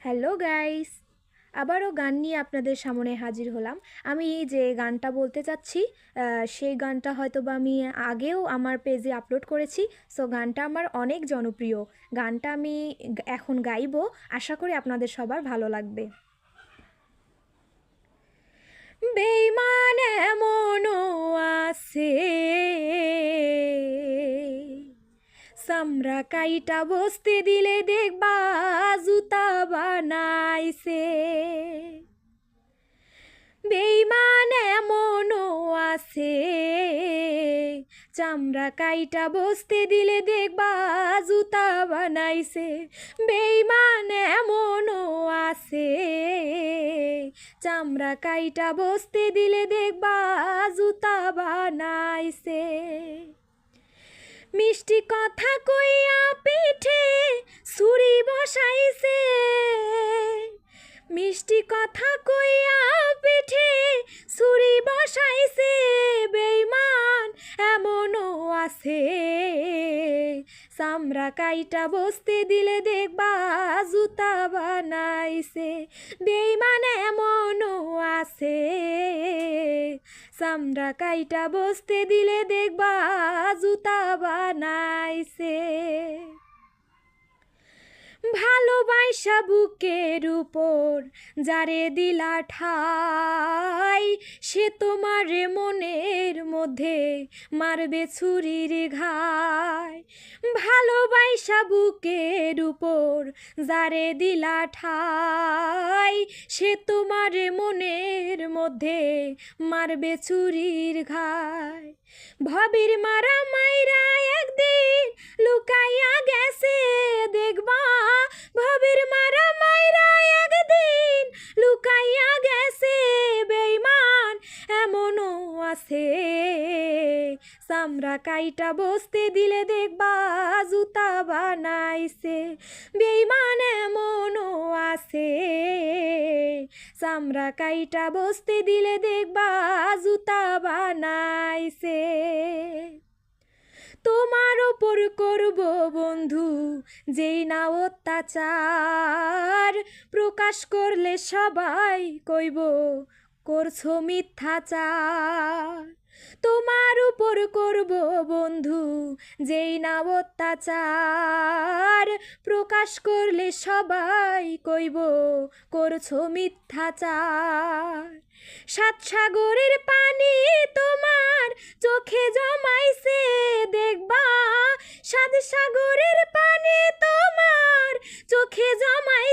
Hello guys, আবারও গান নিয়ে আপনাদের সামনে হাজির হলাম। আমি যে গানটা বলতে চাচ্ছি সেই গানটা হয়তো বা আমি আগেও আমার পেজে আপলোড করেছি। সো গানটা আমার অনেক জনপ্রিয়। গানটা আমি এখন গাইবো, আশা করি আপনাদের সবার ভালো লাগবে। বেইমান এমনও আছে, সামরা কাইটা বসতে দিলে দেখবা জুতা বানাইছে। বেইমান এমনও আছে, চামড়া কাইটা বসতে দিলে দেখবা জুতা বানাইছে। বেইমান এমনও আছে, চামড়া কাইটা বসতে দিলে দেখবা জুতা বানাইছে। মিষ্টি কথা কইয়া পিঠে ছুরি বসাইছে, মিষ্টি কথা কইয়া পিঠে ছুরি বসাইছে। বেইমান এমনও আছে, চামড়া কাইটা বসতে দিলে দেখবা জুতা বানাইছে। বেইমান এমনও আছে, চামড়া কাইটা বসতে দিলে দেখবা জুতা বানাইছে। ভালোবাসা বুকের উপর যারে দিলা ঠাই, সে তোমার মনের মধ্যে মারবে ছুরির ঘাই। ভালোবাসা বুকের উপর যারে দিলা ঠাই, সে তোমার মনের মধ্যে মারবে ছুরির ঘাই। ভবির মারা মাইরা একদিন লুকাইয়া গেছে দেখবা, ভবির মারা মাইরা একদিন লুকাইয়া গেছে। বেইমান এমনও আছে, চামড়া কাইটা বসতে দিলে দেখবা জুতা বানাইছে। বেইমান এমনও আছে, চামড়া কাইটা বসতে দিলে দেখবা জুতা বানাইছে। তোমার ওপর করব বন্ধু যেই না অত্যাচার, প্রকাশ করলে সবাই কইব করছো মিথ্যাচার। তোমার উপর করব বন্ধু যেই না অত্যাচার, প্রকাশ করলে সবাই কইব করছো মিথ্যাচার। সাত সাগরের পানি তোমার চোখে জমাইছে দেখবা, সাত সাগরের পানি তোমার চোখে জমাইছে।